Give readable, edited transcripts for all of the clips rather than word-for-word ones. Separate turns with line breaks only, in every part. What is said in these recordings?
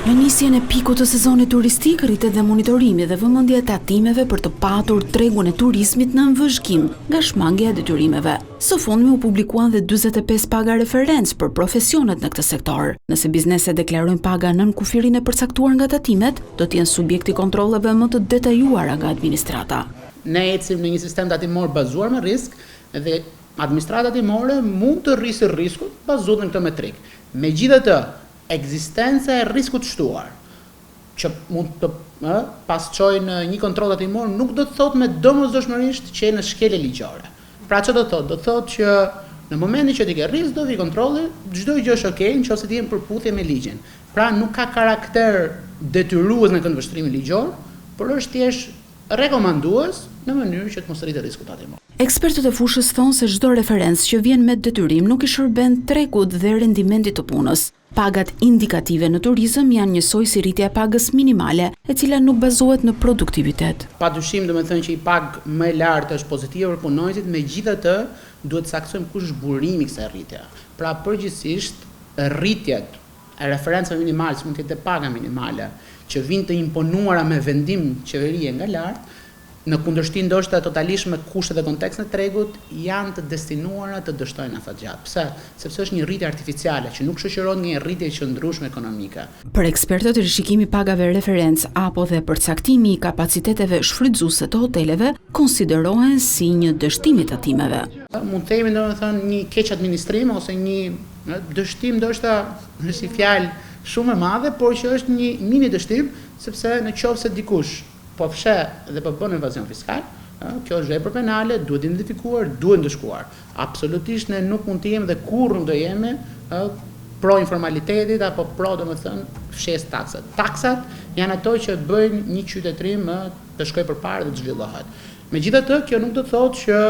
Në nisjen e pikut të sezonit turistik, rritet dhe monitorimi dhe vëmendja e tatimeve për të patur tregun e turizmit në vëzhgim nga shmangja e detyrimeve. Së fundmi u publikuan dhe 45 paga referencë për profesionet në këtë sektor. Nëse bizneset deklarojnë paga nën kufirin e përcaktuar nga tatimet, do të jenë subjekti kontrolleve më të detajuara nga administrata.
Ne ecim në një sistem tatimor bazuar me risk dhe administrata tatimore mund të rrisë riskut bazuar në këtë metrik. Megjithatë, ekzistenca e riskut shtuar, që mund të pasqojnë një kontroll tatimor, nuk do të thotë me domosdoshmërisht që në shkelje ligjore. Pra që do të thotë? Do të thotë që në momentin që ti ke risk, do vi kontrolli, çdo gjë është okay, nëse ti je në përputhje me ligjin. Pra nuk ka karakter detyrues në këndvështrimin ligjor, por është thjesht rekomandues në mënyrë që të mos rritet risku tatimor.
Ekspertët e fushës thonë se çdo referencë që vjen me detyrim nuk i shërben trekut dhe rendimentit të punës. Pagat indikative në turizëm janë njësoj si rritja e pagës minimale, e cila nuk bazohet në produktivitet.
Padyshim do të thënë që i pagë më e lartë është pozitive për punonjësit, megjithatë duhet saktësojmë kush është burimi i kësaj rritje. Pra përgjithsisht rritjet e referencave minimale, si mund të jetë paga minimale, që vijnë të imponuara me vendim qeverie nga lart, në kundërshtim ndoshta totalisht me kushtet dhe kontekstin e tregut, janë të destinuara të dështojnë afatgjat. Pse? Sepse është një rritje artificiale që nuk shoqërohet nga një rritje e qëndrueshme ekonomike.
Për ekspertët, rishikimi i pagave referencë apo dhe përcaktimi i kapaciteteve shfrytëzuese të hoteleve konsiderohen si një dështim i tatimeve.
Mund të themi domethënë një keq administrim ose një dështim ndoshta si fjalë shumë e madhe, por që është një mini dështim, sepse në qoftë se dikush po fsheh dhe po bën evazion fiskal, kjo është vepër penale, duhet identifikuar, duhet ndëshkuar. Absolutisht ne nuk mund të jemi dhe kurrë nuk do jemi pro informalitetit apo pro domethënë fshes taksat. Taksat janë ato që bëjnë një qytetërim të shkojë përpara dhe të zhvillohet. Megjithatë, kjo nuk do të thotë që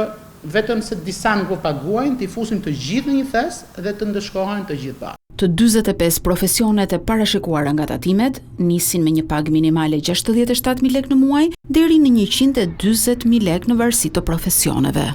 vetëm se disa nuk po paguajnë, t'i fusim të gjithë në një thes dhe të ndëshkohen të gjithë bashkë.
Të 45 profesionet e parashikuara nga tatimet nisin me një pagë minimale 67.000 lekë në muaj deri në 140.000 lekë në varësi të profesioneve.